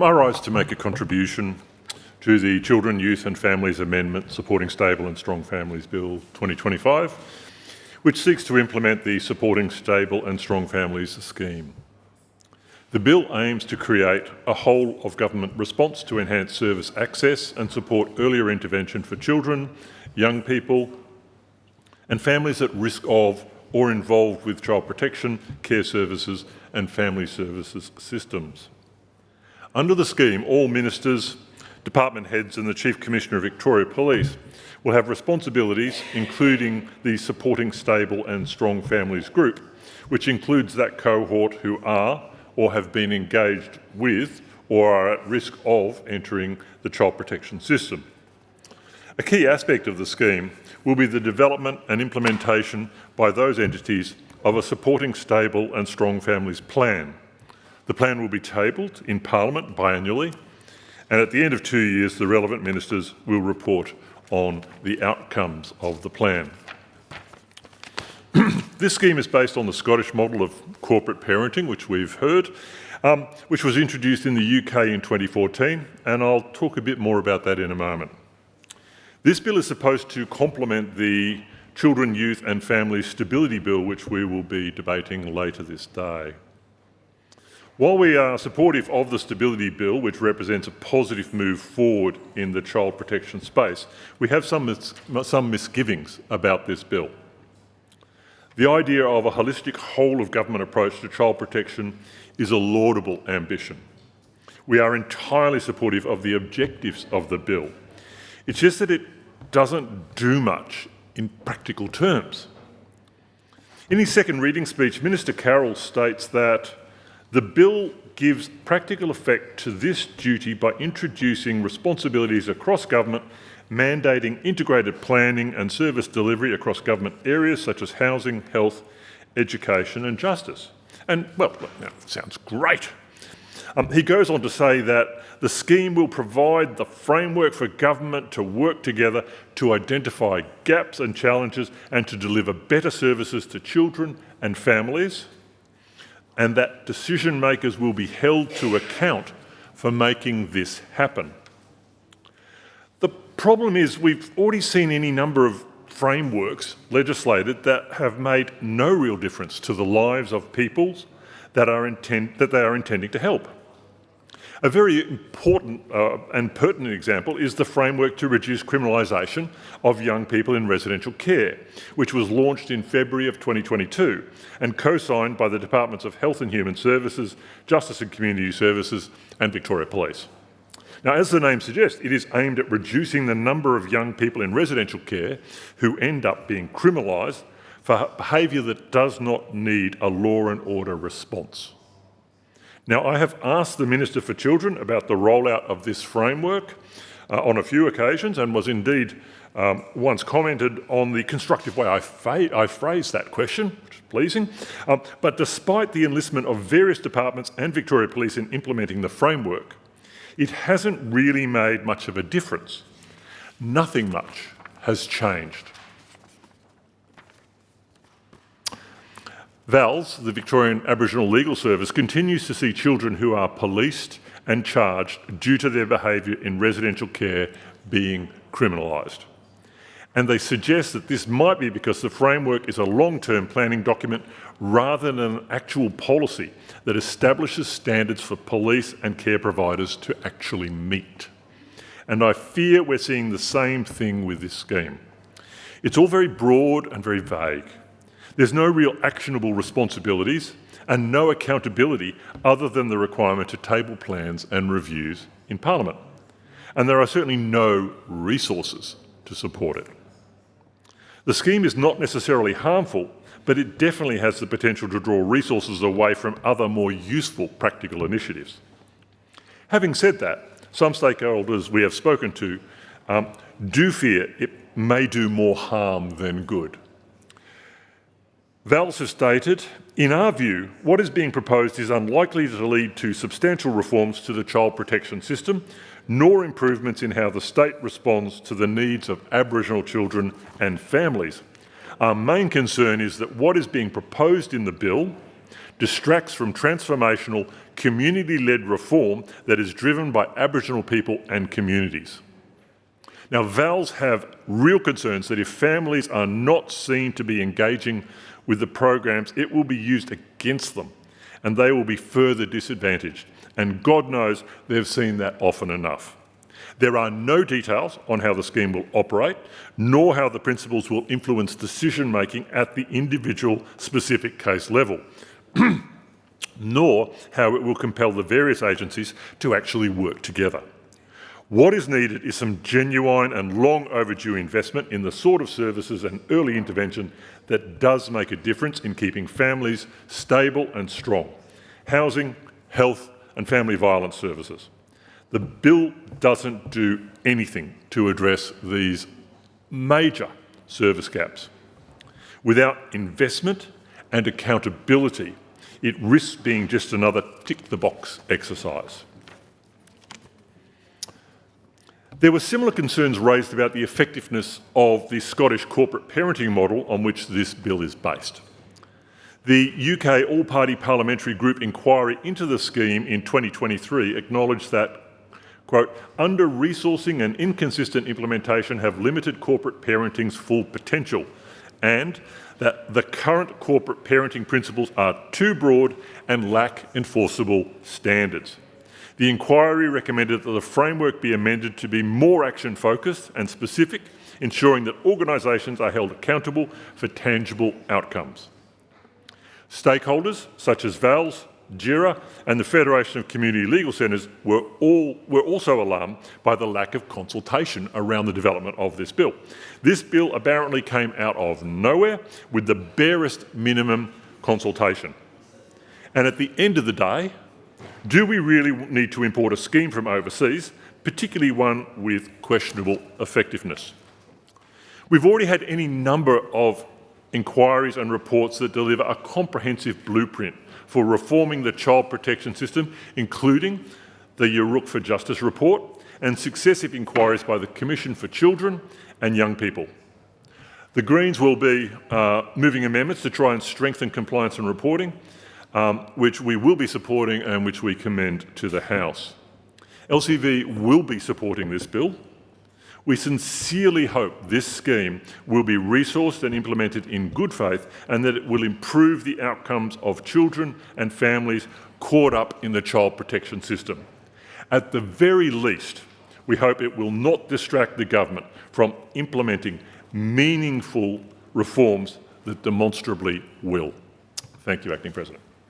I rise to make a contribution to the Children, Youth and Families Amendment Supporting Stable and Strong Families Bill 2025, which seeks to implement the Supporting Stable and Strong Families scheme. The bill aims to create a whole-of-government response to enhance service access and support earlier intervention for children, young people and families at risk of or involved with child protection, care services and family services systems. Under the scheme, all ministers, department heads and the Chief Commissioner of Victoria Police will have responsibilities, including the Supporting Stable and Strong Families group, which includes that cohort who are or have been engaged with or are at risk of entering the child protection system. A key aspect of the scheme will be the development and implementation by those entities of a Supporting Stable and Strong Families plan. The plan will be tabled in Parliament biannually, and at the end of 2 years, the relevant ministers will report on the outcomes of the plan. This scheme is based on the Scottish model of corporate parenting, which we've heard, which was introduced in the UK in 2014, and I'll talk a bit more about that in a moment. This bill is supposed to complement the Children, Youth and Families Stability Bill, which we will be debating later this day. While we are supportive of the Stability Bill, which represents a positive move forward in the child protection space, we have some misgivings about this bill. The idea of a holistic whole-of-government approach to child protection is a laudable ambition. We are entirely supportive of the objectives of the bill. It's just that it doesn't do much in practical terms. In his second reading speech, Minister Carroll states that the bill gives practical effect to this duty by introducing responsibilities across government, mandating integrated planning and service delivery across government areas such as housing, health, education and justice. And, well, that sounds great. He goes on to say that the scheme will provide the framework for government to work together to identify gaps and challenges and to deliver better services to children and families, and that decision makers will be held to account for making this happen. The problem is we've already seen any number of frameworks legislated that have made no real difference to the lives of peoples that they are intending to help. A very important and pertinent example is the framework to reduce criminalisation of young people in residential care, which was launched in February of 2022 and co-signed by the Departments of Health and Human Services, Justice and Community Services and Victoria Police. Now, as the name suggests, it is aimed at reducing the number of young people in residential care who end up being criminalised for behaviour that does not need a law and order response. Now, I have asked the Minister for Children about the rollout of this framework on a few occasions and was indeed once commented on the constructive way I phrased that question, which is pleasing. But despite the enlistment of various departments and Victoria Police in implementing the framework, it hasn't really made much of a difference. Nothing much has changed. VALS, the Victorian Aboriginal Legal Service, continues to see children who are policed and charged due to their behaviour in residential care being criminalised. And they suggest that this might be because the framework is a long-term planning document rather than an actual policy that establishes standards for police and care providers to actually meet. And I fear we're seeing the same thing with this scheme. It's all very broad and very vague. There's no real actionable responsibilities and no accountability other than the requirement to table plans and reviews in Parliament. And there are certainly no resources to support it. The scheme is not necessarily harmful, but it definitely has the potential to draw resources away from other more useful practical initiatives. Having said that, some stakeholders we have spoken to do fear it may do more harm than good. VALS has stated, in our view, what is being proposed is unlikely to lead to substantial reforms to the child protection system, nor improvements in how the state responds to the needs of Aboriginal children and families. Our main concern is that what is being proposed in the bill distracts from transformational, community-led reform that is driven by Aboriginal people and communities. Now, VALs have real concerns that if families are not seen to be engaging with the programs, it will be used against them and they will be further disadvantaged. And God knows they've seen that often enough. There are no details on how the scheme will operate, nor how the principles will influence decision-making at the individual specific case level, nor how it will compel the various agencies to actually work together. What is needed is some genuine and long overdue investment in the sort of services and early intervention that does make a difference in keeping families stable and strong. Housing, health and family violence services. The bill doesn't do anything to address these major service gaps. Without investment and accountability, it risks being just another tick-the-box exercise. There were similar concerns raised about the effectiveness of the Scottish corporate parenting model on which this bill is based. The UK All-Party Parliamentary Group inquiry into the scheme in 2023 acknowledged that, quote, under-resourcing and inconsistent implementation have limited corporate parenting's full potential, and that the current corporate parenting principles are too broad and lack enforceable standards. The inquiry recommended that the framework be amended to be more action-focused and specific, ensuring that organisations are held accountable for tangible outcomes. Stakeholders such as VALS, JIRA and the Federation of Community Legal Centres were also alarmed by the lack of consultation around the development of this bill. This bill apparently came out of nowhere with the barest minimum consultation. And at the end of the day, do we really need to import a scheme from overseas, particularly one with questionable effectiveness? We've already had any number of inquiries and reports that deliver a comprehensive blueprint for reforming the child protection system, including the Yoorrook for Justice report and successive inquiries by the Commission for Children and Young People. The Greens will be moving amendments to try and strengthen compliance and reporting, which we will be supporting and which we commend to the House. LCV will be supporting this bill. We sincerely hope this scheme will be resourced and implemented in good faith and that it will improve the outcomes of children and families caught up in the child protection system. At the very least, we hope it will not distract the government from implementing meaningful reforms that demonstrably will. Thank you, Acting President.